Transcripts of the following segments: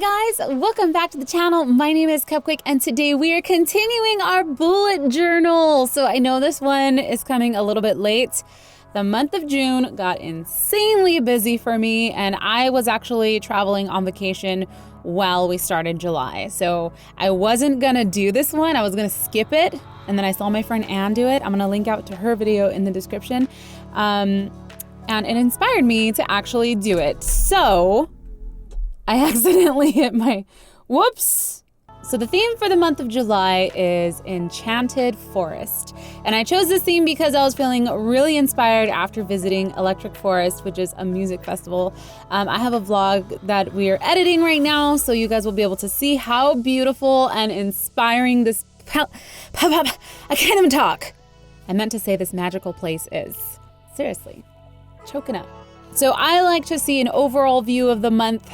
Hey guys, welcome back to the channel. My name is Cupquake and today we are continuing our bullet journal. So I know this one is coming a little bit late. The month of June got insanely busy for me and I was actually traveling on vacation while we started July. So I wasn't gonna do this one, I was gonna skip it. And then I saw my friend Anne do it. I'm gonna link out to her video in the description. And it inspired me to actually do it. So I accidentally hit my whoops. So the theme for the month of July is Enchanted Forest. And I chose this theme because I was feeling really inspired after visiting Electric Forest, which is a music festival. I have a vlog that we are editing right now, so you guys will be able to see how beautiful and inspiring this I can't even talk. I meant to say this magical place is. Seriously, choking up. So I like to see an overall view of the month.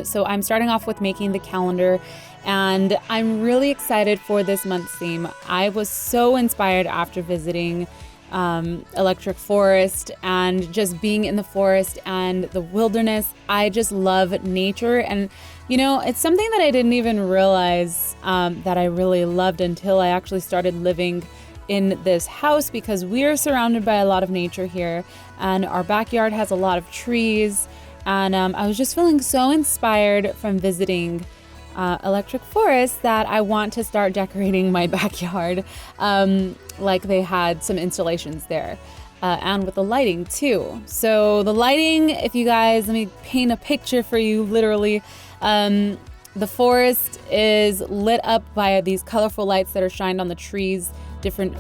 So I'm starting off with making the calendar and I'm really excited for this month's theme. I was so inspired after visiting Electric Forest and just being in the forest and the wilderness. I just love nature, and you know, it's something that I didn't even realize that I really loved until I actually started living in this house, because we are surrounded by a lot of nature here and our backyard has a lot of trees, and I was just feeling so inspired from visiting Electric Forest that I want to start decorating my backyard like they had some installations there and with the lighting too. So the lighting, if you guys, let me paint a picture for you literally. The forest is lit up by these colorful lights that are shined on the trees, different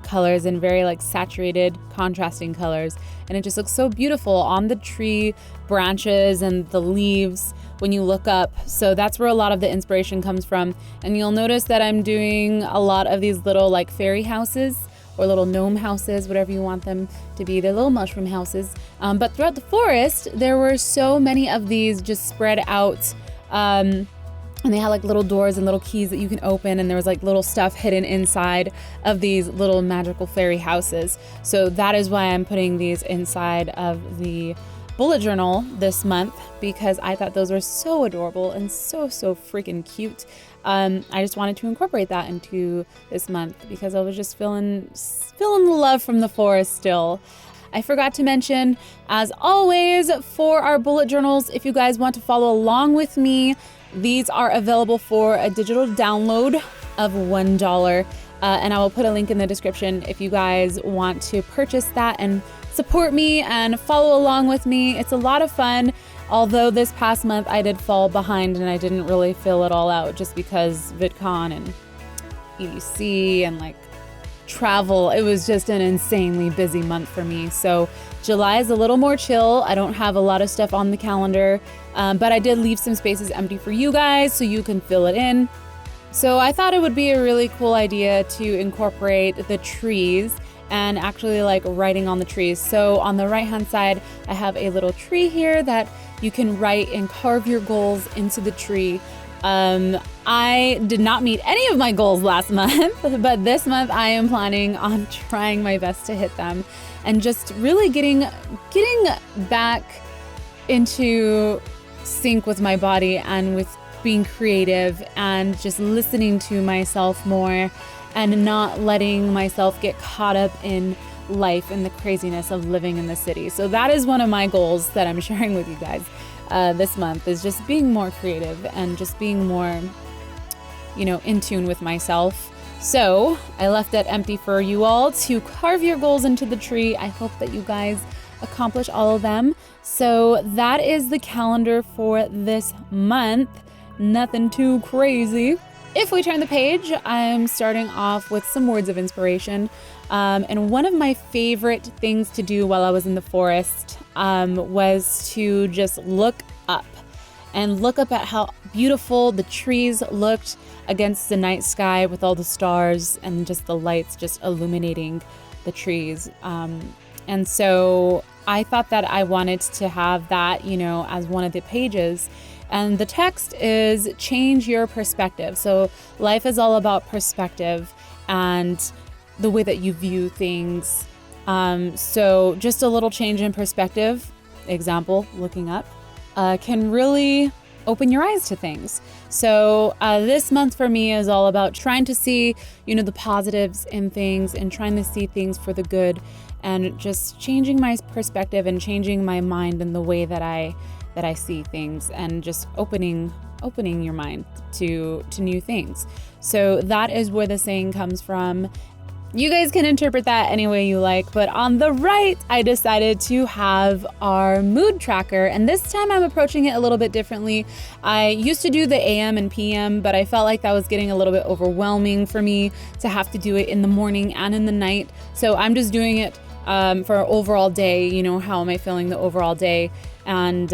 colors and very like saturated contrasting colors, and it just looks so beautiful on the tree branches and the leaves when you look up. So that's where a lot of the inspiration comes from, and you'll notice that I'm doing a lot of these little like fairy houses or little gnome houses, whatever you want them to be. They're little mushroom houses, but throughout the forest there were so many of these just spread out, and they had like little doors and little keys that you can open, and there was like little stuff hidden inside of these little magical fairy houses. So that is why I'm putting these inside of the bullet journal this month, because I thought those were so adorable and so freaking cute. I just wanted to incorporate that into this month because I was just feeling the love from the forest still. I forgot to mention, as always, for our bullet journals, if you guys want to follow along with me, these are available for a digital download of $1. And I will put a link in the description if you guys want to purchase that and support me and follow along with me. It's a lot of fun. Although this past month I did fall behind and I didn't really fill it all out just because VidCon and EDC and like travel. It was just an insanely busy month for me. So July is a little more chill. I don't have a lot of stuff on the calendar, but I did leave some spaces empty for you guys so you can fill it in. So I thought it would be a really cool idea to incorporate the trees and actually like writing on the trees. So on the right hand side, I have a little tree here that you can write and carve your goals into the tree. I did not meet any of my goals last month, but this month I am planning on trying my best to hit them and just really getting back into sync with my body and with being creative and just listening to myself more and not letting myself get caught up in life and the craziness of living in the city. So that is one of my goals that I'm sharing with you guys this month, is just being more creative and just being more, you know, in tune with myself. So I left that empty for you all to carve your goals into the tree. I hope that you guys accomplish all of them. So that is the calendar for this month. Nothing too crazy. If we turn the page, I'm starting off with some words of inspiration. And one of my favorite things to do while I was in the forest was to just look up and look up at how beautiful the trees looked against the night sky with all the stars and just the lights just illuminating the trees. And so I thought that I wanted to have that, you know, as one of the pages. And the text is change your perspective. So life is all about perspective and the way that you view things. So just a little change in perspective, example, looking up, can really open your eyes to things. So this month for me is all about trying to see, the positives in things and trying to see things for the good and just changing my perspective and changing my mind in the way that I see things and just opening your mind to new things. So that is where the saying comes from. You guys can interpret that any way you like, but on the right, I decided to have our mood tracker, and this time I'm approaching it a little bit differently. I used to do the AM and PM, but I felt like that was getting a little bit overwhelming for me to have to do it in the morning and in the night. So I'm just doing it for an overall day, how am I feeling the overall day? And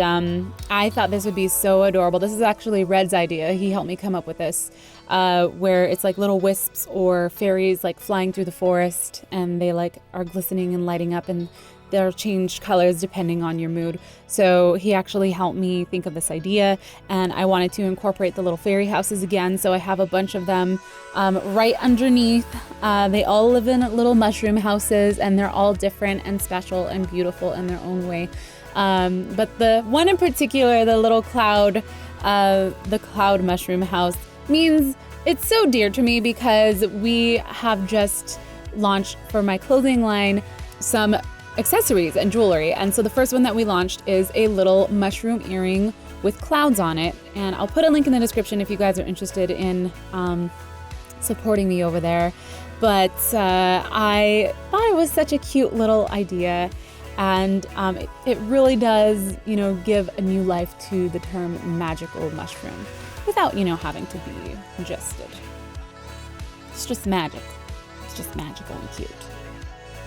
I thought this would be so adorable. This is actually Red's idea. He helped me come up with this, where it's like little wisps or fairies like flying through the forest, and they like are glistening and lighting up, and they'll change colors depending on your mood. So he actually helped me think of this idea, and I wanted to incorporate the little fairy houses again. So I have a bunch of them right underneath. They all live in little mushroom houses, and they're all different and special and beautiful in their own way. But the one in particular, the little cloud, the cloud mushroom house, means it's so dear to me because we have just launched for my clothing line some accessories and jewelry. And so the first one that we launched is a little mushroom earring with clouds on it. And I'll put a link in the description if you guys are interested in supporting me over there. But I thought it was such a cute little idea. And it really does, give a new life to the term magical mushroom without, having to be ingested. It's just magic. It's just magical and cute.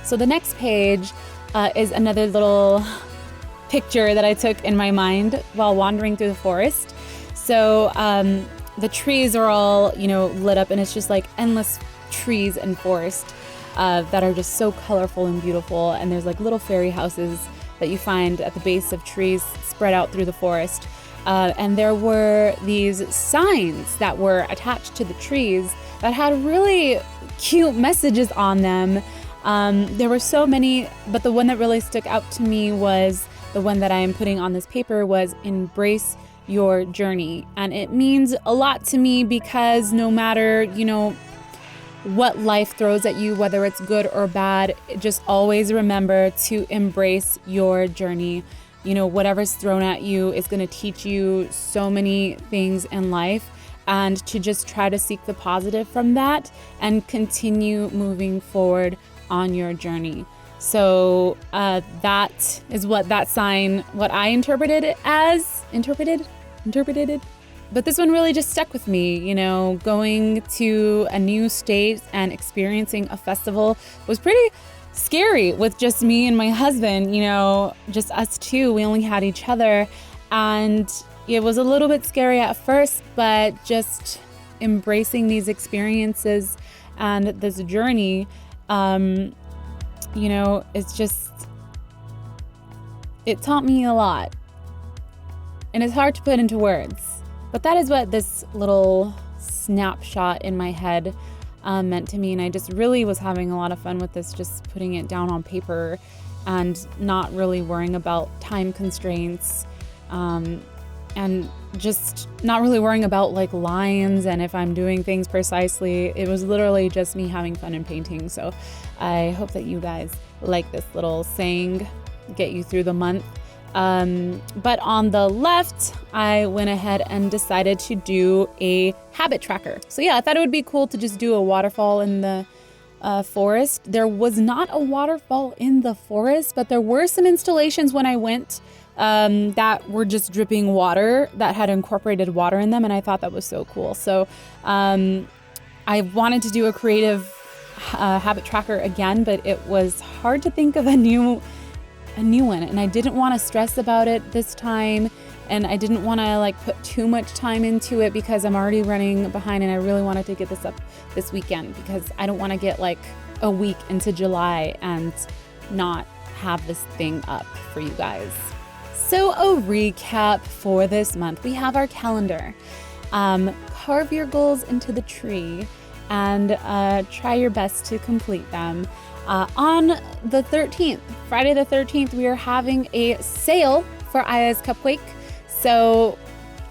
So the next page is another little picture that I took in my mind while wandering through the forest. So the trees are all, lit up, and it's just like endless trees and forest. That are just so colorful and beautiful, and there's like little fairy houses that you find at the base of trees spread out through the forest. And there were these signs that were attached to the trees that had really cute messages on them. There were so many, but the one that really stuck out to me was the one that I am putting on this paper was embrace your journey. And it means a lot to me because no matter, what life throws at you, whether it's good or bad, just always remember to embrace your journey. Whatever's thrown at you is going to teach you so many things in life, and to just try to seek the positive from that and continue moving forward on your journey. So that is what I interpreted it as. Interpreted it. But this one really just stuck with me, going to a new state and experiencing a festival was pretty scary with just me and my husband, just us two. We only had each other, and it was a little bit scary at first, but just embracing these experiences and this journey, it taught me a lot, and it's hard to put into words. But that is what this little snapshot in my head meant to me. And I just really was having a lot of fun with this, just putting it down on paper and not really worrying about time constraints, and just not really worrying about like lines and if I'm doing things precisely. It was literally just me having fun and painting. So I hope that you guys like this little saying, get you through the month. But on the left, I went ahead and decided to do a habit tracker. So yeah, I thought it would be cool to just do a waterfall in the forest. There was not a waterfall in the forest, but there were some installations when I went that were just dripping water that had incorporated water in them, and I thought that was so cool. So I wanted to do a creative habit tracker again, but it was hard to think of a new one, and I didn't want to stress about it this time, and I didn't want to like put too much time into it because I'm already running behind, and I really wanted to get this up this weekend because I don't want to get like a week into July and not have this thing up for you guys. So a recap for this month, we have our calendar. Carve your goals into the tree and try your best to complete them. On the 13th, Friday the 13th, we are having a sale for iHasCupquake. So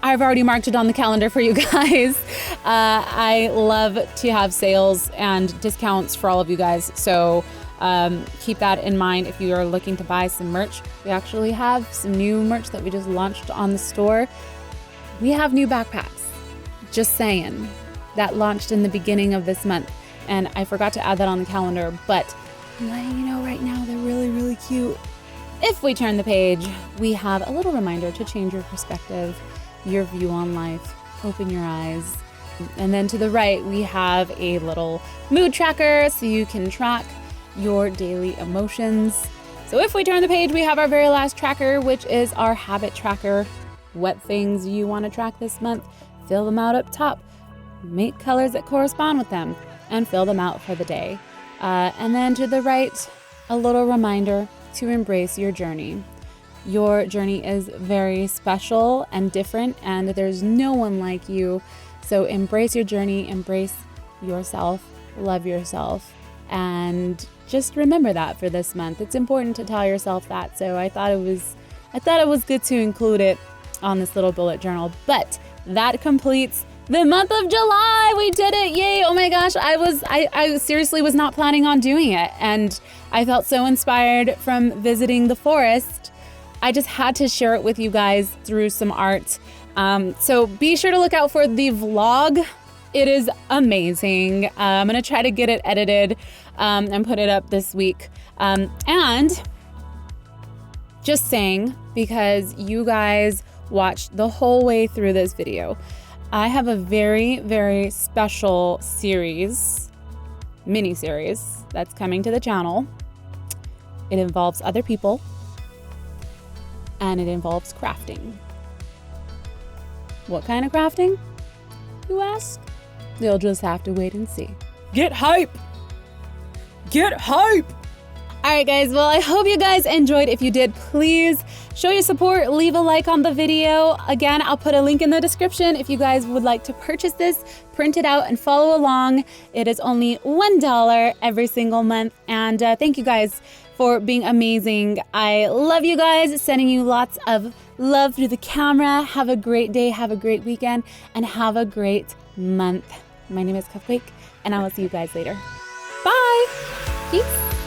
I've already marked it on the calendar for you guys. I love to have sales and discounts for all of you guys. So keep that in mind if you are looking to buy some merch. We actually have some new merch that we just launched on the store. We have new backpacks, just saying, that launched in the beginning of this month. And I forgot to add that on the calendar, but I'm letting you know right now, they're really, really cute. If we turn the page, we have a little reminder to change your perspective, your view on life, open your eyes. And then to the right, we have a little mood tracker so you can track your daily emotions. So if we turn the page, we have our very last tracker, which is our habit tracker. What things you want to track this month, fill them out up top, make colors that correspond with them, and fill them out for the day. And then to the right, a little reminder to embrace your journey. Your journey is very special and different, and there's no one like you. So embrace your journey, embrace yourself, love yourself, and just remember that for this month. It's important to tell yourself that. So I thought it was good to include it on this little bullet journal. But that completes the month of July. We did it. Yay. Oh my gosh. I seriously was not planning on doing it. And I felt so inspired from visiting the forest. I just had to share it with you guys through some art. So be sure to look out for the vlog. It is amazing. I'm going to try to get it edited and put it up this week. And just saying, because you guys watched the whole way through this video, I have a very, very special mini-series that's coming to the channel. It involves other people, and it involves crafting. What kind of crafting, you ask? You'll just have to wait and see. Get hype! Get hype! All right, guys. Well, I hope you guys enjoyed. If you did, please show your support. Leave a like on the video. Again, I'll put a link in the description if you guys would like to purchase this, print it out, and follow along. It is only $1 every single month. And thank you guys for being amazing. I love you guys. Sending you lots of love through the camera. Have a great day. Have a great weekend. And have a great month. My name is iHasCupquake, and I will see you guys later. Bye. Peace.